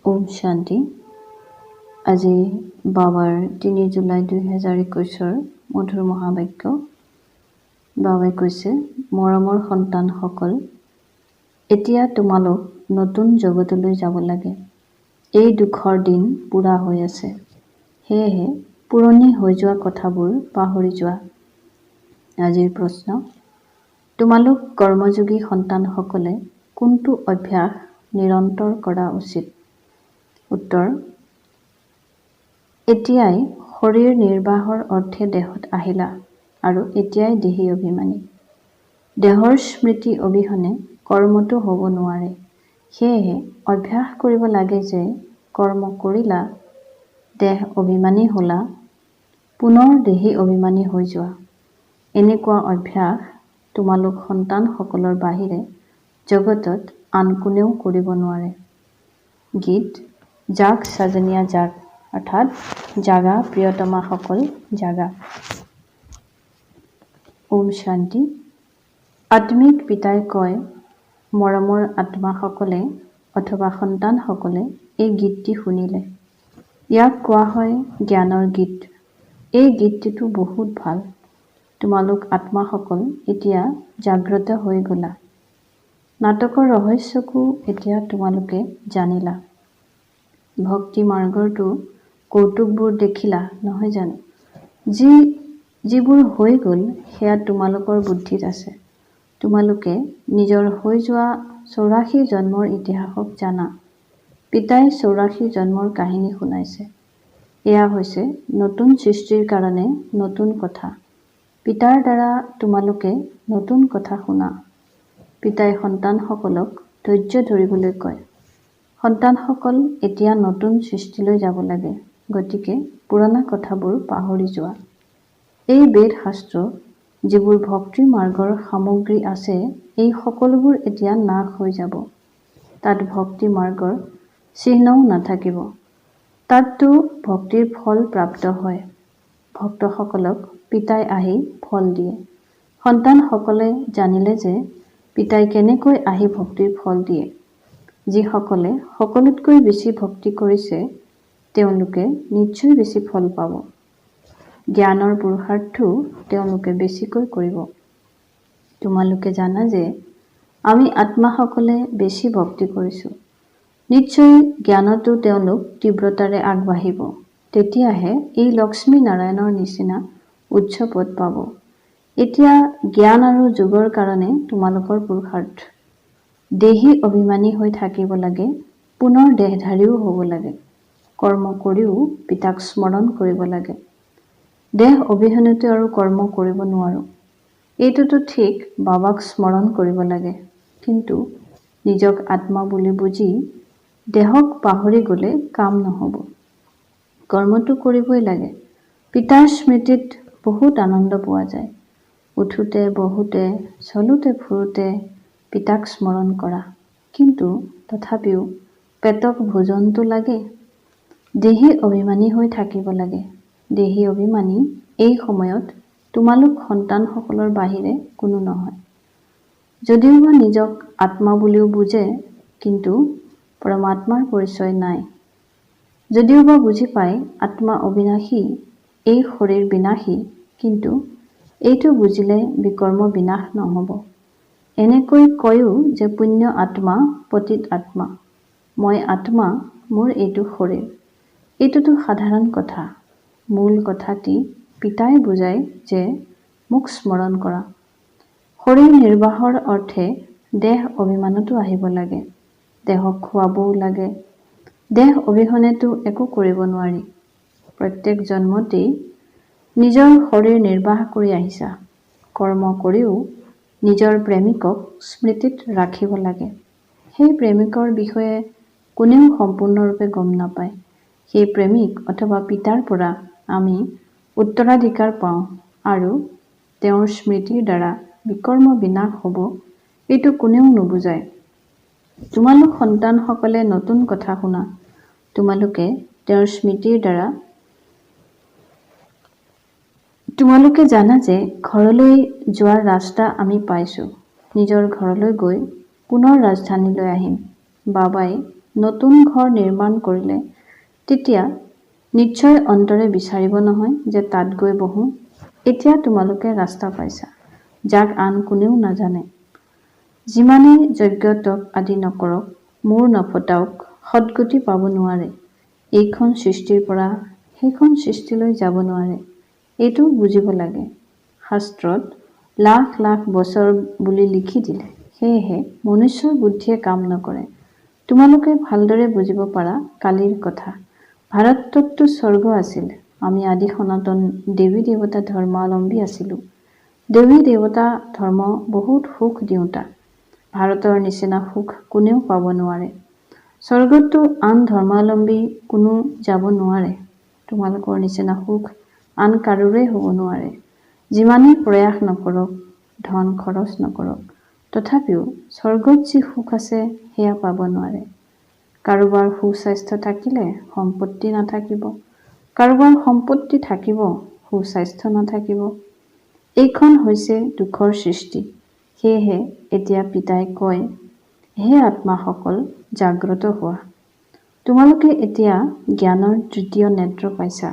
ওম শান্তি। আজি বাবাৰ ৩ জুলাই ২০২১ মধুৰ মহাবাক্য। বাবাই কৈছে, মৰমৰ সন্তানসকল, এতিয়া তোমালোক নতুন জগতলৈ যাব লাগে। এই দুখৰ দিন পুৰা হৈ আছে, সেয়েহে পুৰণি হৈ যোৱা কথাবোৰ পাহৰি যোৱা। আজিৰ প্ৰশ্ন, তোমালোক কৰ্মযোগী সন্তানসকলে কোনটো অভ্যাস নিৰন্তৰ কৰা উচিত? উত্তৰ, এতিয়াই শৰীৰ নিৰ্বাহৰ অৰ্থে দেহত আহিলা আৰু এতিয়াই দেহী অভিমানী। দেহৰ স্মৃতি অবিহনে কৰ্মটো হ'ব নোৱাৰে। সেয়েহে অভ্যাস কৰিব লাগে যে কৰ্ম কৰিলা, দেহ অভিমানী হ'লা, পুনৰ দেহী অভিমানী হৈ যোৱা। এনেকুৱা অভ্যাস তোমালোক সন্তানসকলৰ বাহিৰে জগতত আন কোনেও কৰিব নোৱাৰে। গীত জাগ সাজনীয়া জাগ, অৰ্থাৎ জাগা প্ৰিয়তমাসকল জাগা। ওম শান্তি। আত্মিক পিতাই কয়, মৰমৰ আত্মাসকলে অথবা সন্তানসকলে এই গীতটি শুনিলে। ইয়াক কোৱা হয় জ্ঞানৰ গীত। এই গীতটিটো বহুত ভাল। তোমালোক আত্মাসকল এতিয়া জাগ্ৰত হৈ গলা। নাটকৰ ৰহস্যকো এতিয়া তোমালোকে জানিলা। ভক্তি মাৰ্গৰটো কৌতুকবোৰ দেখিলা, নহয় জানো? যিবোৰ হৈ গ'ল সেয়া তোমালোকৰ বুদ্ধিত আছে। তোমালোকে নিজৰ হৈ যোৱা ৮৪ জন্মৰ ইতিহাসক জানা। পিতাই ৮৪ জন্মৰ কাহিনী শুনাইছে। এয়া হৈছে নতুন সৃষ্টিৰ কাৰণে নতুন কথা। পিতাৰ দ্বাৰা তোমালোকে নতুন কথা শুনা। পিতাই সন্তানসকলক ধৈৰ্য ধৰিবলৈ কয়। সন্তানসকল এতিয়া নতুন সৃষ্টিলৈ যাব লাগে, গতিকে পুৰণা কথাবোৰ পাহৰি যোৱা। এই বেদ শাস্ত্ৰ, যিবোৰ ভক্তি মাৰ্গৰ সামগ্ৰী আছে, এই সকলোবোৰ এতিয়া নাশ হৈ যাব। তাত ভক্তি মাৰ্গৰ চিহ্নও নাথাকিব। তাততো ভক্তিৰ ফল প্ৰাপ্ত হয়। ভক্তসকলক পিতাই আহি ফল দিয়ে। সন্তানসকলে জানিলে যে পিতাই কেনেকৈ আহি ভক্তিৰ ফল দিয়ে। যিসকলে সকলোতকৈ বেছি ভক্তি কৰিছে, তেওঁলোকে নিশ্চয় বেছি ফল পাব। জ্ঞানৰ পুৰুষাৰ্থও তেওঁলোকে বেছিকৈ কৰিব। তোমালোকে জানা যে আমি আত্মাসকলে বেছি ভক্তি কৰিছোঁ। নিশ্চয় জ্ঞানতো তেওঁলোক তীব্ৰতাৰে আগবাঢ়িব। তেতিয়াহে এই লক্ষ্মী নাৰায়ণৰ নিচিনা উচ্চ পদ পাব। এতিয়া জ্ঞান আৰু যোগৰ কাৰণে তোমালোকৰ পুৰুষাৰ্থ। দেহী অভিমানী হৈ থাকিব লাগে, পুনৰ দেহধাৰীও হ'ব লাগে। কৰ্ম কৰিও পিতাক স্মৰণ কৰিব লাগে। দেহ অবিহনেতো আৰু কৰ্ম কৰিব নোৱাৰোঁ। এইটোতো ঠিক, বাবাক স্মৰণ কৰিব লাগে। কিন্তু নিজক আত্মা বুলি বুজি দেহক পাহৰি গ'লে কাম নহ'ব। কৰ্মটো কৰিবই লাগে। পিতাৰ স্মৃতিত বহুত আনন্দ পোৱা যায়। উঠোতে বহোতে চলোতে ফুৰোতে পিতাক স্মৰণ কৰা। কিন্তু তথাপিও পেটক ভোজনটো লাগে। দেহী অভিমানী হৈ থাকিব লাগে। দেহী অভিমানী এই সময়ত তোমালোক সন্তানসকলৰ বাহিৰে কোনো নহয়। যদিওবা নিজক আত্মা বুলিও বুজে, কিন্তু পৰমাত্মাৰ পৰিচয় নাই। যদিওবা বুজি পায় আত্মা অবিনাশী, এই শৰীৰ বিনাশী, কিন্তু এইটো বুজিলে বিকৰ্ম বিনাশ নহ'ব। এনেকৈ কয়ো যে পুণ্য আত্মা, পতিত আত্মা। মই আত্মা, মোৰ এইটো শৰীৰ। এইটোতো সাধাৰণ কথা। মূল কথাটি পিতাই বুজায় যে মোক স্মৰণ কৰা। শৰীৰ নিৰ্বাহৰ অৰ্থে দেহ অভিমানতো আহিব লাগে। দেহক খুৱাবও লাগে। দেহ অবিহনেতো একো কৰিব নোৱাৰি। প্ৰত্যেক জন্মতেই নিজৰ শৰীৰ নিৰ্বাহ কৰি আহিছা। কৰ্ম কৰিও নিজৰ প্ৰেমিকক স্মৃতিত ৰাখিব লাগে। সেই প্ৰেমিকৰ বিষয়ে কোনেও সম্পূৰ্ণৰূপে গম নাপায়। সেই প্ৰেমিক অথবা পিতাৰ পৰা আমি উত্তৰাধিকাৰ পাওঁ আৰু তেওঁৰ স্মৃতিৰ দ্বাৰা বিকৰ্ম বিনাশ হ'ব, এইটো কোনেও নুবুজায়। তোমালোক সন্তানসকলে নতুন কথা শুনা। তোমালোকে তেওঁৰ স্মৃতিৰ দ্বাৰা তোমালোকে জানা যে ঘৰলৈ যোৱাৰ ৰাস্তা আমি পাইছোঁ। নিজৰ ঘৰলৈ গৈ পুনৰ ৰাজধানীলৈ আহিম। বাবাই নতুন ঘৰ নিৰ্মাণ কৰিলে তেতিয়া নিশ্চয় অন্তৰে বিচাৰিব নহয় যে তাত গৈ বহোঁ। এতিয়া তোমালোকে ৰাস্তা পাইছা, যাক আন কোনেও নাজানে। যিমানেই যজ্ঞ তপ আদি নকৰক, মূৰ নফটাওক, সদ্গতি পাব নোৱাৰে। এইখন সৃষ্টিৰ পৰা সেইখন সৃষ্টিলৈ যাব নোৱাৰে। এইটো বুজিব লাগে। শাস্ত্ৰত লাখ লাখ বছৰ বুলি লিখি দিলে। সেয়েহে মনুষ্যৰ বুদ্ধিয়ে কাম নকৰে। তোমালোকে ভালদৰে বুজিব পাৰা কালিৰ কথা। ভাৰতততো স্বৰ্গ আছিল। আমি আদি সনাতন দেৱী দেৱতা ধৰ্মাৱলম্বী আছিলোঁ। দেৱী দেৱতা ধৰ্ম বহুত সুখ দিওঁতা। ভাৰতৰ নিচিনা সুখ কোনেও পাব নোৱাৰে। স্বৰ্গততো আন ধৰ্মাৱলম্বী কোনো যাব নোৱাৰে। তোমালোকৰ নিচিনা সুখ আন কাৰোৰে হ'ব নোৱাৰে। যিমানেই প্ৰয়াস নকৰক, ধন খৰচ নকৰক, তথাপিও স্বৰ্গত যি সুখ আছে সেয়া পাব নোৱাৰে। কাৰোবাৰ সুস্বাস্থ্য থাকিলে সম্পত্তি নাথাকিব, কাৰোবাৰ সম্পত্তি থাকিব সুস্বাস্থ্য নাথাকিব। এইখন হৈছে দুখৰ সৃষ্টি। সেয়েহে এতিয়া পিতাই কয়, হে আত্মাসকল, জাগ্ৰত হোৱা। তোমালোকে এতিয়া জ্ঞানৰ তৃতীয় নেত্ৰ পাইছা।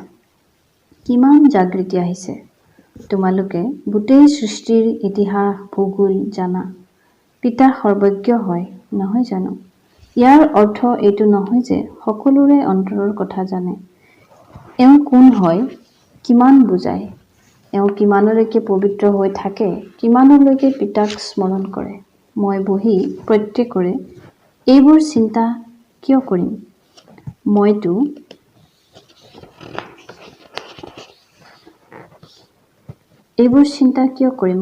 কিমান জাগৃতি আহিছে। তোমালোকে গোটেই সৃষ্টিৰ ইতিহাস ভূগোল জানা। পিতা সৰ্বজ্ঞ হয়, নহয় জানো? ইয়াৰ অৰ্থ এইটো নহয় যে সকলোৰে অন্তৰৰ কথা জানে। এওঁ কোন হয়, কিমান বুজায়, এওঁ কিমানলৈকে পবিত্ৰ হৈ থাকে, কিমানলৈকে পিতাক স্মৰণ কৰে। মই বহি প্ৰত্যেকৰে এইবোৰ চিন্তা কিয় কৰিম?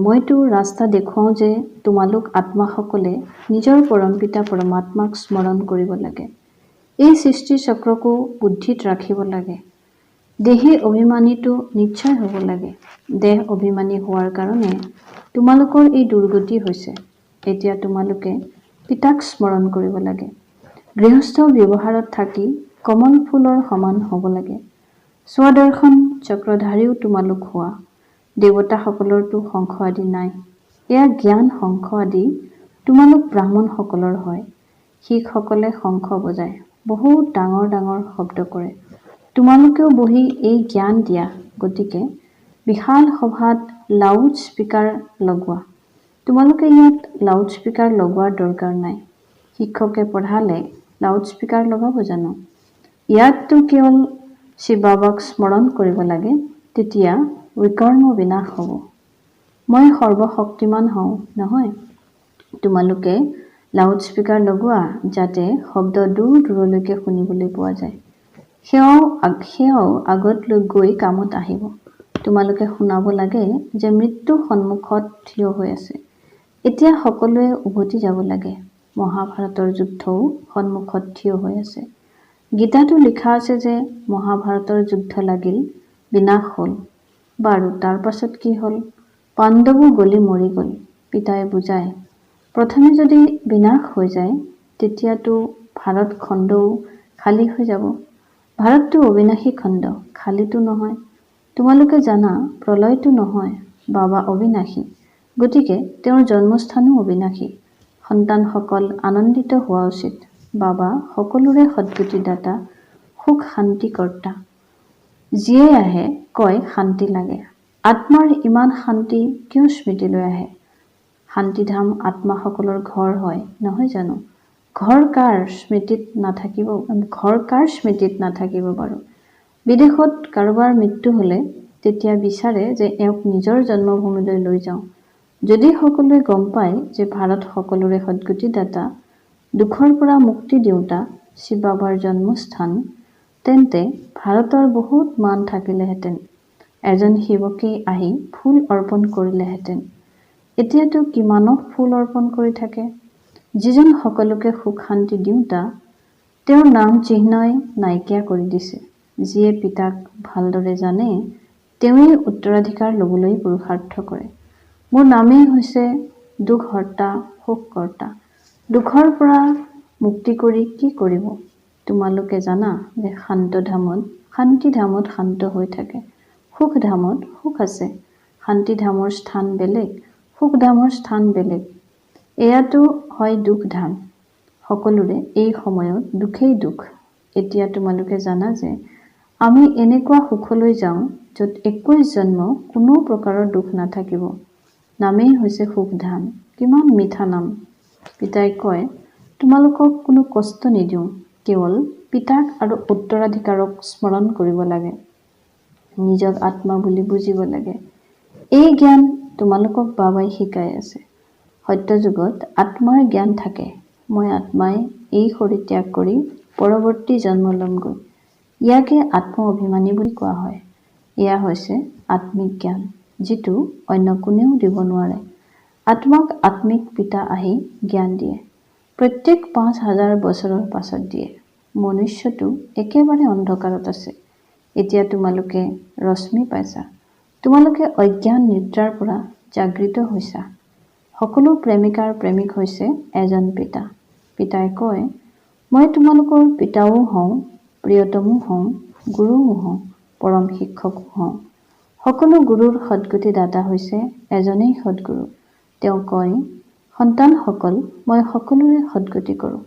মইতো ৰাস্তা দেখুৱাওঁ যে তোমালোক আত্মাসকলে নিজৰ পৰমপিতা পৰমাত্মাক স্মৰণ কৰিব লাগে। এই সৃষ্টি চক্ৰকো বুদ্ধিত ৰাখিব লাগে। দেহে অভিমানীটো নিশ্চয় হ'ব লাগে। দেহ অভিমানী হোৱাৰ কাৰণে তোমালোকৰ এই দুৰ্গতি হৈছে। এতিয়া তোমালোকে পিতাক স্মৰণ কৰিব লাগে। গৃহস্থ ব্যৱহাৰত থাকি কমল ফুলৰ সমান হ'ব লাগে। স্বদৰ্শন চক্ৰধাৰীও তোমালোক হোৱা। দেৱতাসকলৰতো শংখ আদি নাই। এয়া জ্ঞান শংখ আদি তোমালোক ব্ৰাহ্মণসকলৰ হয়। শিখসকলে শংখ বজায়, বহুত ডাঙৰ ডাঙৰ শব্দ কৰে। তোমালোকেও বহি এই জ্ঞান দিয়া। গতিকে বিশাল সভাত লাউড স্পীকাৰ লগোৱা। তোমালোকে ইয়াত লাউড স্পীকাৰ লগোৱাৰ দৰকাৰ নাই। শিক্ষকে পঢ়ালে লাউড স্পীকাৰ লগাব জানো? ইয়াততো কেৱল শিৱ বাবাক স্মৰণ কৰিব লাগে, তেতিয়া বিকৰ্ম বিনাশ হ'ব। মই সৰ্বশক্তিমান হওঁ, নহয়? তোমালোকে লাউড স্পীকাৰ লগোৱা যাতে শব্দ দূৰ দূৰলৈকে শুনিবলৈ পোৱা যায়। সেয়াও আগত লৈ গৈ কামত আহিব। তোমালোকে শুনাব লাগে যে মৃত্যু সন্মুখত থিয় হৈ আছে। এতিয়া সকলোৱে উভতি যাব লাগে। মহাভাৰতৰ যুদ্ধও সন্মুখত থিয় হৈ আছে। গীতাতো লিখা আছে যে মহাভাৰতৰ যুদ্ধ লাগিল, বিনাশ হ'ল। বাৰু তাৰ পাছত কি হ'ল? পাণ্ডৱো গলি মৰি গ'ল। পিতাই বুজায়, প্ৰথমে যদি বিনাশ হৈ যায় তেতিয়াতো ভাৰত খণ্ডও খালী হৈ যাব। ভাৰতটো অবিনাশী খণ্ড, খালীতো নহয়। তোমালোকে জানা প্ৰলয়টো নহয়, বাবা অবিনাশী। গতিকে তেওঁৰ জন্মস্থানো অবিনাশী। সন্তানসকল আনন্দিত হোৱা উচিত। বাবা সকলোৰে সদ্গতিদাতা, সুখ শান্তি কৰ্তা। যিয়ে আহে কয় শান্তি লাগে। আত্মাৰ ইমান শান্তি কিয় স্মৃতিলৈ আহে? শান্তিধাম আত্মাসকলৰ ঘৰ হয়, নহয় জানো? ঘৰ কাৰ স্মৃতিত নাথাকিব বাৰু? বিদেশত কাৰোবাৰ মৃত্যু হ'লে তেতিয়া বিচাৰে যে এওঁক নিজৰ জন্মভূমিলৈ লৈ যাওঁ। যদি সকলোৱে গম পায় যে ভাৰত সকলোৰে সদ্গতিদাতা, দুখৰ পৰা মুক্তি দিওঁতা, শিৱ বাবাৰ জন্মস্থান, তেন্তে ভাৰতৰ বহুত মান থাকিলেহেঁতেন। এজন শিৱকেই আহি ফুল অৰ্পণ কৰিলেহেঁতেন। এতিয়াতো কিমানক ফুল অৰ্পণ কৰি থাকে। যিজন সকলোকে সুখ শান্তি দিওঁতা, তেওঁৰ নাম চিহ্নই নাইকিয়া কৰি দিছে। যিয়ে পিতাক ভালদৰে জানে তেওঁৱেই উত্তৰাধিকাৰ ল'বলৈ পুৰুষাৰ্থ কৰে। মোৰ নামেই হৈছে দুখহৰ্তা, সুখকৰ্তা। দুখৰ পৰা মুক্তি কৰি কি কৰিব? তোমালোকে জানা যে শান্তিধামত শান্ত হৈ থাকে। সুখধামত সুখ আছে। শান্তিধামৰ স্থান বেলেগ, সুখধামৰ স্থান বেলেগ। এয়াতো হয় দুখধাম। সকলোৰে এই সময়ত দুখেই দুখ। এতিয়া তোমালোকে জানা যে আমি এনেকুৱা সুখলৈ যাওঁ য'ত 21 জন্ম কোনো প্ৰকাৰৰ দুখ নাথাকিব। নামেই হৈছে সুখধাম। কিমান মিঠা নাম। পিতাই কয়, তোমালোকক কোনো কষ্ট নিদিওঁ, কেৱল পিতাক আৰু উত্তৰাধিকাৰক স্মৰণ কৰিব লাগে, নিজক আত্মা বুলি বুজিব লাগে। এই জ্ঞান তোমালোকক বাবাই শিকাই আছে। সত্যযুগত আত্মাৰ জ্ঞান থাকে। মই আত্মাই এই শৰীৰ ত্যাগ কৰি পৰৱৰ্তী জন্ম ল'মগৈ। ইয়াকে আত্ম অভিমানী বুলি কোৱা হয়। এয়া হৈছে আত্মিক জ্ঞান, যিটো অন্য কোনেও দিব নোৱাৰে। আত্মাক আত্মিক পিতা আহি জ্ঞান দিয়ে। প্ৰত্যেক 5000 বছৰৰ পাছত দিয়ে। মনুষ্যটো একেবাৰে অন্ধকাৰত আছে। এতিয়া তোমালোকে ৰশ্মি পাইছা। তোমালোকে অজ্ঞান নিদ্ৰাৰ পৰা জাগৃত হৈছা। সকলো প্ৰেমিকাৰ প্ৰেমিক হৈছে এজন পিতা। পিতাই কয়, মই তোমালোকৰ পিতাও হওঁ, প্ৰিয়তমো হওঁ, গুৰুও হওঁ, পৰম শিক্ষকো হওঁ। সকলো গুৰুৰ সদ্গতি দাতা হৈছে এজনেই সদ্গুৰু। তেওঁ কয়, সন্তানসকল, মই সকলোৰে সদ্গতি কৰোঁ।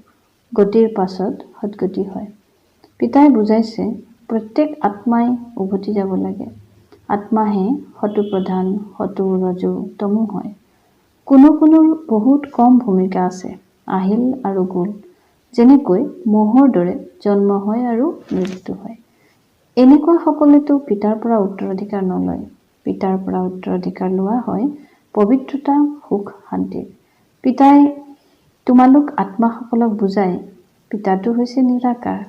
গতিৰ পাছত সদ্গতি হয়। পিতাই বুজাইছে, প্ৰত্যেক আত্মাই উভতি যাব লাগে। আত্মাহে সতো প্ৰধান, সতো ৰজো তমো হয়। কোনো বহুত কম ভূমিকা আছে, আহিল আৰু গ'ল। যেনেকৈ মহৰ দৰে জন্ম হয় আৰু মৃত্যু হয়। এনেকুৱা সকলেতো পিতাৰ পৰা উত্তৰাধিকাৰ নলয়। পিতাৰ পৰা উত্তৰাধিকাৰ লোৱা হয় পবিত্ৰতা, সুখ, শান্তিৰ। পিতাই তোমালোক আত্মাসকলক বুজায়, পিতাটো হৈছে নিৰাকাৰ।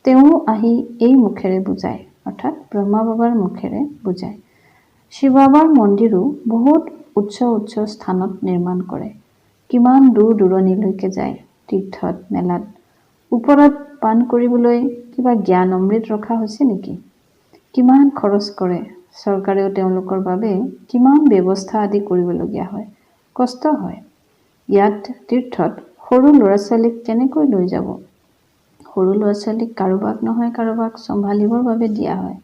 তেওঁ আহি এই মুখেৰে বুজায়, অৰ্থাৎ ব্ৰহ্মা বাবাৰ মুখেৰে বুজায়। শিৱ বাবাৰ মন্দিৰো বহুত উচ্চ স্থানত নিৰ্মাণ কৰে। কিমান দূৰ দূৰণিলৈকে যায়, তীৰ্থত, মেলাত। ওপৰত পাণ কৰিবলৈ কিবা জ্ঞান অমৃত ৰখা হৈছে নেকি? কিমান খৰচ কৰে। চৰকাৰেও তেওঁলোকৰ বাবে কিমান ব্যৱস্থা আদি কৰিবলগীয়া হয়। কষ্ট হয়। ইয়াত তীৰ্থত সৰু ল'ৰা ছোৱালীক কেনেকৈ লৈ যাব? সৰু ল'ৰা ছোৱালীক কাৰোবাক নহয় কাৰোবাক চম্ভালিবৰ বাবে দিয়া হয়।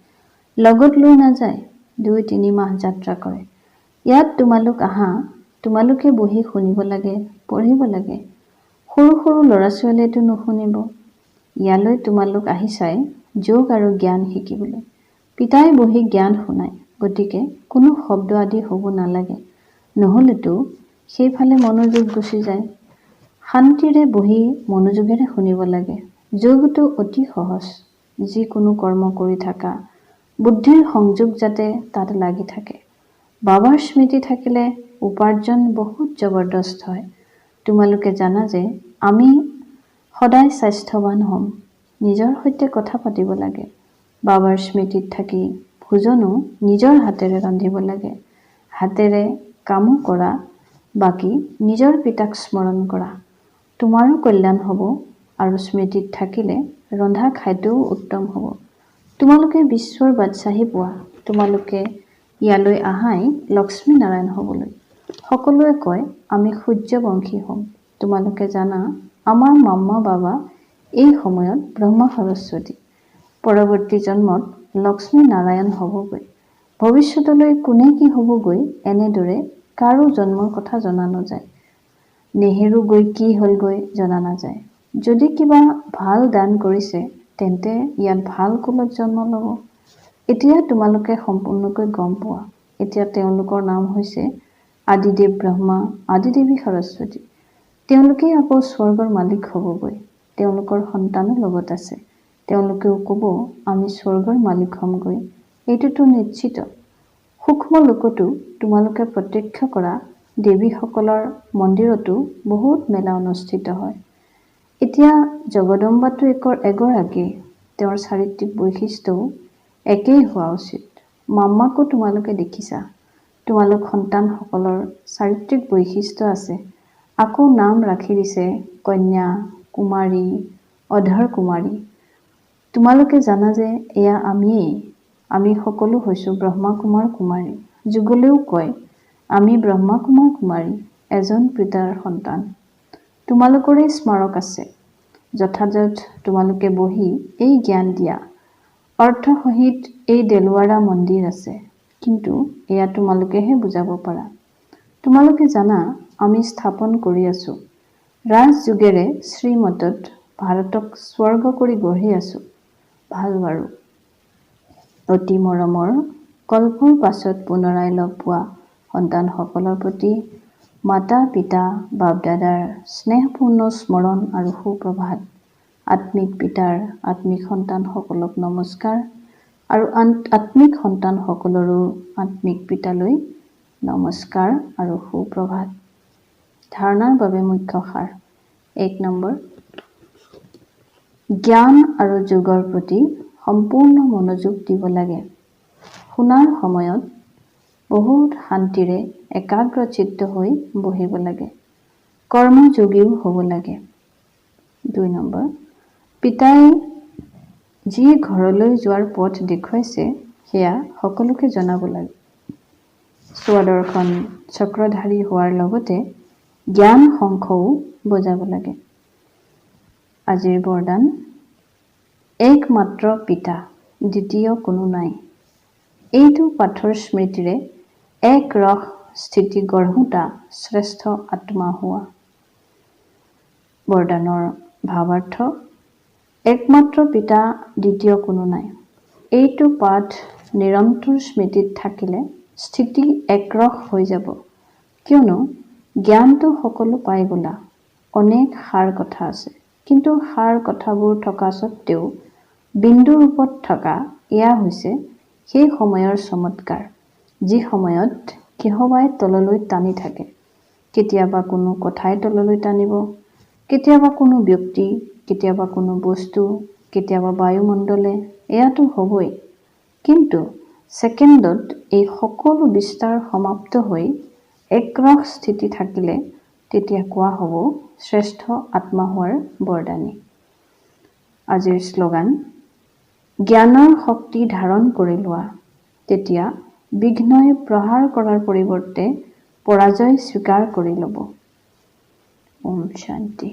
লগত লৈ নাযায়। 2-3 মাহ যাত্ৰা কৰে। ইয়াত তোমালোক আহা, তোমালোকে বহি শুনিব লাগে, পঢ়িব লাগে। সৰু ল'ৰা ছোৱালীয়েতো নুশুনিব। ইয়ালৈ তোমালোক আহিছাই যোগ আৰু জ্ঞান শিকিবলৈ। পিতাই বহি জ্ঞান শুনায়। গতিকে কোনো শব্দ আদি হ'ব নালাগে, নহ'লেতো সেইফালে মনোযোগ গুচি যায়। শান্তিৰে বহি মনোযোগেৰে শুনিব লাগে। যোগটো অতি সহজ। যিকোনো কৰ্ম কৰি থাকা, বুদ্ধিৰ সংযোগ যাতে তাত লাগি থাকে। বাবাৰ স্মৃতি থাকিলে উপাৰ্জন বহুত জবৰদস্ত হয়। তোমালোকে জানা যে আমি সদায় স্বাস্থ্যৱান হ'ম। নিজৰ সৈতে কথা পাতিব লাগে। বাবাৰ স্মৃতিত থাকি ভোজনো নিজৰ হাতেৰে ৰান্ধিব লাগে। হাতেৰে কামো কৰা, বাকী নিজৰ পিতাক স্মৰণ কৰা। তোমাৰো কল্যাণ হ'ব আৰু স্মৃতিত থাকিলে ৰন্ধা খাদ্যও উত্তম হ'ব। তোমালোকে বিশ্বৰ বাদশ্বাহী পোৱা। তোমালোকে ইয়ালৈ আহাই লক্ষ্মী নাৰায়ণ হ'বলৈ। সকলোৱে কয় আমি সূৰ্যবংশী হ'ম। তোমালোকে জানা আমাৰ মাম্মা বাবা এই সময়ত ব্ৰহ্মা সৰস্বতী। পৰৱৰ্তী জন্মত লক্ষ্মী নাৰায়ণ হ'বগৈ। ভৱিষ্যতলৈ কোনে কি হ'বগৈ, এনেদৰে কাৰো জন্মৰ কথা জনা নাযায়। নেহেৰু গৈ কি হ'লগৈ জনা নাযায়। যদি কিবা ভাল দান কৰিছে, তেন্তে ইয়াত ভাল কুলত জন্ম ল'ব। এতিয়া তোমালোকে সম্পূৰ্ণকৈ গম পোৱা। এতিয়া তেওঁলোকৰ নাম হৈছে আদিদেৱ ব্ৰহ্মা, আদিদেৱী সৰস্বতী। তেওঁলোকেই আকৌ স্বৰ্গৰ মালিক হ'বগৈ। তেওঁলোকৰ সন্তানো লগত আছে। তেওঁলোকেও ক'ব আমি স্বৰ্গৰ মালিক হ'মগৈ। এইটোতো নিশ্চিত। সূক্ষ্ম লোকতো তোমালোকে প্ৰত্যক্ষ কৰা দেৱীসকলৰ মন্দিৰতো বহুত মেলা অনুষ্ঠিত হয়। এতিয়া জগদম্বাটো এগৰাকী, তেওঁৰ চাৰিত্ৰিক বৈশিষ্ট্যও একেই হোৱা উচিত। মাম্মাকো তোমালোকে দেখিছা। তোমালোক সন্তানসকলৰ চাৰিত্ৰিক বৈশিষ্ট্য আছে। আকৌ নাম ৰাখি দিছে কন্যা, কুমাৰী, অধৰ কুমাৰী। তোমালোকে জানা যে এয়া আমিয়েই। আমি সকলো হৈছোঁ ব্ৰহ্মা কুমাৰ কুমাৰী। যুগলেও কয় আমি ব্ৰহ্মা কুমাৰ কুমাৰী, এজন পিতাৰ সন্তান। তোমালোকৰে স্মাৰক আছে। যথাযথ তোমালোকে বহি এই জ্ঞান দিয়া। অৰ্থসহিত এই দেলৱাৰা মন্দিৰ আছে, কিন্তু এয়া তোমালোকেহে বুজাব পাৰা। তোমালোকে জানা আমি স্থাপন কৰি আছোঁ। ৰাজযোগেৰে শ্ৰীমতত ভাৰতক স্বৰ্গ কৰি গঢ়ি আছো। ভাল বাৰু। অতি মৰমৰ কল্পৰ পাছত পুনৰাই লগ পোৱা সন্তানসকলৰ প্ৰতি মাতা পিতা বাপ দাদাৰ স্নেহপূৰ্ণ স্মৰণ আৰু সুপ্ৰভাত। আত্মিক পিতাৰ আত্মিক সন্তানসকলক নমস্কাৰ আৰু আত্মিক সন্তানসকলৰো আত্মিক পিতালৈ নমস্কাৰ আৰু সুপ্ৰভাত। ধাৰণাৰ বাবে মুখ্য সাৰ। 1 নম্বৰ, জ্ঞান আৰু যোগৰ প্ৰতি সম্পূৰ্ণ মনোযোগ দিব লাগে। শুনাৰ সময়ত বহুত শান্তিৰে একাগ্ৰচিত্ত হৈ বহিব লাগে। কৰ্মযোগীও হ'ব লাগে। 2 নম্বৰ, পিতাই যি ঘৰলৈ যোৱাৰ পথ দেখুৱাইছে সেয়া সকলোকে জনাব লাগে। স্বদৰ্শন চক্ৰধাৰী হোৱাৰ লগতে জ্ঞান শংখও বজাব লাগে। আজিৰ বৰদান, একমাত্ৰ পিতা, দ্বিতীয় কোনো নাই। এইটো পাঠৰ স্মৃতিৰে এক ৰস স্থিতি গঢ়োতা শ্ৰেষ্ঠ আত্মা হোৱা। বৰদানৰ ভাৱাৰ্থ, একমাত্ৰ পিতা, দ্বিতীয় কোনো নাই। এইটো পাঠ নিৰন্তৰ স্মৃতিত থাকিলে স্থিতি একৰস হৈ যাব। কিয়নো জ্ঞানটো সকলো পাই গলা। অনেক সাৰ কথা আছে, কিন্তু সাৰ কথাবোৰ থকা স্বত্তেও বিন্দু ৰূপত থকা এয়া হৈছে সেই সময়ৰ চমৎকাৰ, যি সময়ত কিহবাই তললৈ টানি থাকে। কেতিয়াবা কোনো কথাই তললৈ টানিব, কেতিয়াবা কোনো ব্যক্তি, কেতিয়াবা কোনো বস্তু, কেতিয়াবা বায়ুমণ্ডলে, এয়াতো হ'বই। কিন্তু ছেকেণ্ডত এই সকলো বিস্তাৰ সমাপ্ত হৈ একৰস স্থিতি থাকিলে তেতিয়া কোৱা হ'ব শ্ৰেষ্ঠ আত্মা হোৱাৰ বৰদানী। আজিৰ শ্লোগান, জ্ঞানৰ শক্তি ধাৰণ কৰি লোৱা, তেতিয়া বিঘ্নই প্ৰহাৰ কৰাৰ পৰিৱৰ্তে পৰাজয় স্বীকাৰ কৰি ল'ব। ওম শান্তি।